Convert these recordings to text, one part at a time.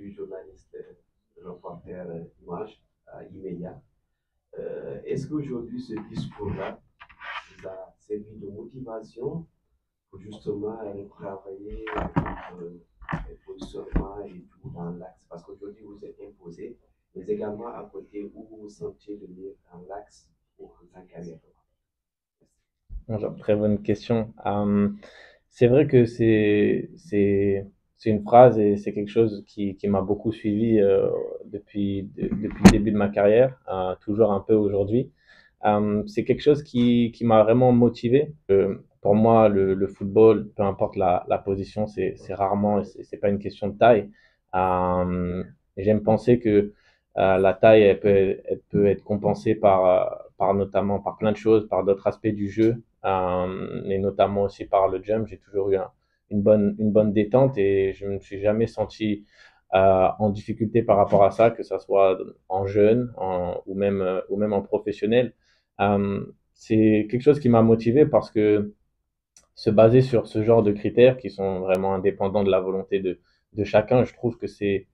suis journaliste, reporter image immédiat. Est-ce qu'aujourd'hui, ce discours-là vous a servi de motivation pour justement travailler le positionnement et tout dans l'axe? Parce qu'aujourd'hui, vous êtes imposé, mais également à côté où vous vous sentez de venir dans l'axe pour en tant qu'arrière. Bonjour, très bonne question. C'est vrai que c'est une phrase et c'est quelque chose qui m'a beaucoup suivi depuis le début de ma carrière, toujours un peu aujourd'hui. C'est quelque chose qui m'a vraiment motivé. Pour moi, le football, peu importe la position, c'est rarement, c'est pas une question de taille. J'aime penser que la taille, elle peut être compensée par notamment par plein de choses, par d'autres aspects du jeu, et notamment aussi par le jump. J'ai toujours eu une bonne détente et je ne me suis jamais senti en difficulté par rapport à ça, que ça soit en jeune ou même en professionnel. C'est quelque chose qui m'a motivé parce que se baser sur ce genre de critères qui sont vraiment indépendants de la volonté de chacun, je trouve que c'est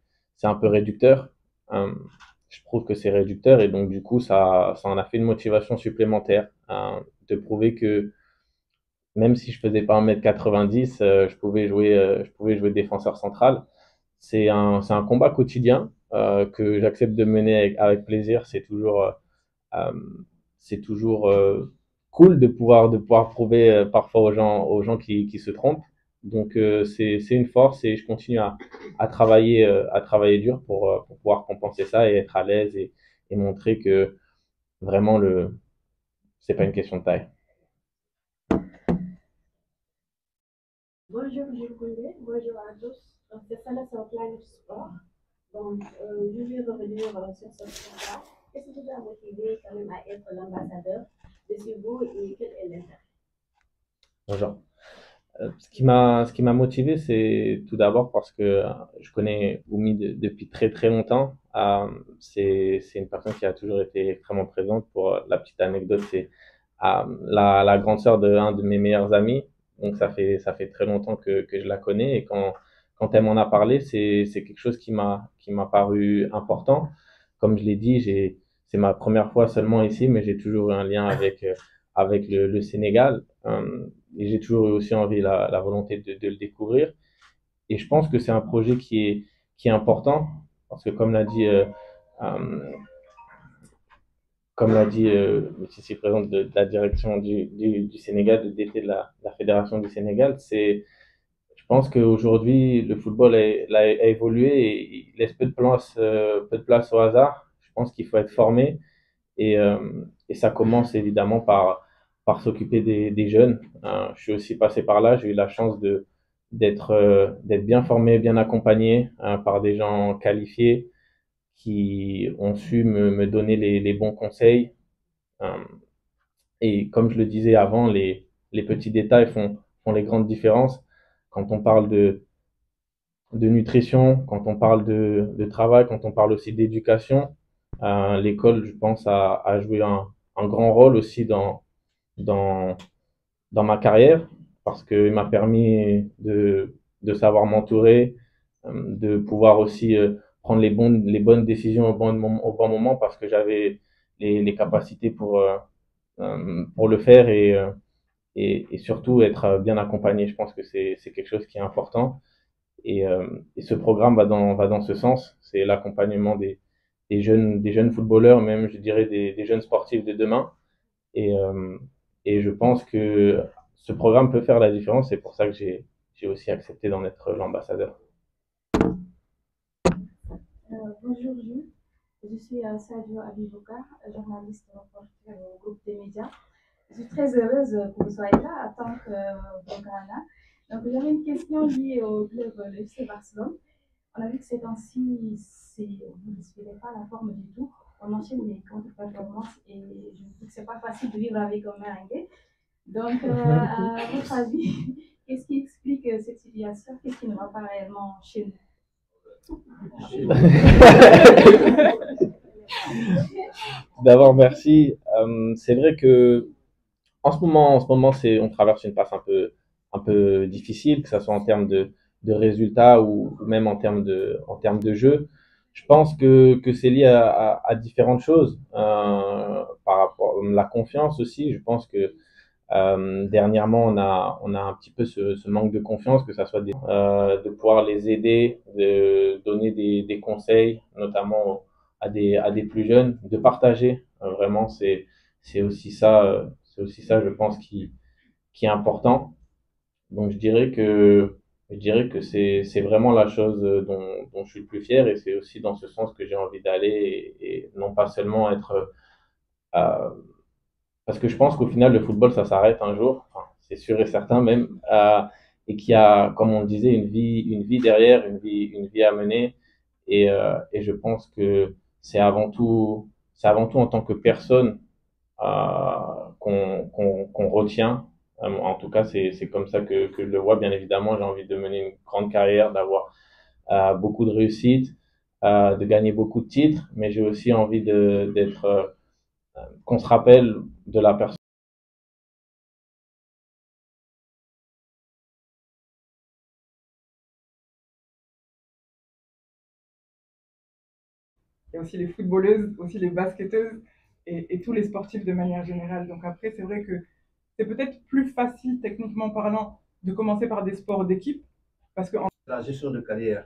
un peu réducteur. Euh, je trouve que c'est réducteur et donc du coup ça en a fait une motivation supplémentaire de prouver que même si je faisais pas 1,90 m, je pouvais jouer défenseur central. C'est un combat quotidien que j'accepte de mener avec plaisir. Euh, c'est toujours cool de pouvoir prouver parfois aux gens qui se trompent. Donc c'est une force et je continue à travailler dur pour pouvoir compenser ça et être à l'aise et montrer que vraiment c'est pas une question de taille. Bonjour Jules Koundé, bonjour à tous. C'est Salassa Planète Sport. Donc, je vais revenir sur ce point-là. Qu'est-ce qui vous a motivé quand même à être l'ambassadeur de ce beau et quel est l'intérêt? Bonjour. Ce qui m'a motivé, c'est tout d'abord parce que je connais Oumi depuis très très longtemps. C'est une personne qui a toujours été extrêmement présente. Pour la petite anecdote, c'est la grande sœur de un de mes meilleurs amis. Donc ça fait très longtemps que je la connais et quand elle m'en a parlé, c'est quelque chose qui m'a paru important. Comme je l'ai dit, c'est ma première fois seulement ici, mais j'ai toujours eu un lien avec le Sénégal. Et j'ai toujours eu aussi envie, la volonté de le découvrir. Et je pense que c'est un projet qui est important parce que euh, comme l'a dit ici présente de la direction du Sénégal, de DT de la Fédération du Sénégal, je pense qu'aujourd'hui, le football a évolué et il laisse peu de place au hasard. Je pense qu'il faut être formé et et ça commence évidemment par s'occuper des jeunes. Je suis aussi passé par là, j'ai eu la chance d'être bien formé, bien accompagné par des gens qualifiés qui ont su me donner les bons conseils. Euh, et comme je le disais avant, les petits détails font les grandes différences. Quand on parle de nutrition, quand on parle de travail, quand on parle aussi d'éducation, l'école, je pense, a joué un grand rôle aussi dans, dans ma carrière parce qu'il m'a permis de savoir m'entourer, de pouvoir aussi prendre les bonnes décisions au bon moment parce que j'avais les capacités pour le faire et surtout être bien accompagné. Je pense que c'est quelque chose qui est important et ce programme va dans ce sens. C'est l'accompagnement des jeunes footballeurs, même je dirais des jeunes sportifs de demain. Et, euh, et je pense que ce programme peut faire la différence. C'est pour ça que j'ai aussi accepté d'en être l'ambassadeur. Bonjour Jules, je suis Sadio Abibouka, journaliste reporter au groupe des médias. Je suis très heureuse que vous soyez là en tant que Bocana. Donc, j'avais une question liée au club de FC Barcelone. On a vu que ces temps-ci, vous ne suivez pas la forme du tout. On enchaîne les contre-performances et je trouve que ce n'est pas facile de vivre avec un merengue. Donc, à votre avis, qu'est-ce qui explique cette situation? Qu'est-ce qui ne va pas réellement chez nous? D'abord, merci. C'est vrai que en ce moment, on traverse une passe un peu difficile, que ce soit en termes de résultats ou même en termes de jeu. Je pense que c'est lié à différentes choses. Par rapport à la confiance aussi, je pense que dernièrement, on a un petit peu ce manque de confiance, que ça soit de pouvoir les aider, de donner des conseils, notamment à des plus jeunes, de partager. Vraiment, c'est aussi ça, je pense, qui est important. Donc, je dirais que c'est vraiment la chose dont je suis le plus fier et c'est aussi dans ce sens que j'ai envie d'aller et non pas seulement être, euh, parce que je pense qu'au final, le football, ça s'arrête un jour, enfin, c'est sûr et certain même, et qu'il y a, comme on le disait, une vie derrière, une vie à mener. Et je pense que c'est avant tout en tant que personne qu'on retient. En tout cas, c'est comme ça que je le vois. Bien évidemment, j'ai envie de mener une grande carrière, d'avoir beaucoup de réussite, de gagner beaucoup de titres, mais j'ai aussi envie d'être, qu'on se rappelle de la personne. Il y a aussi les footballeuses, aussi les basketteuses et tous les sportifs de manière générale. Donc après, c'est vrai que c'est peut-être plus facile techniquement parlant de commencer par des sports d'équipe parce que La gestion de carrière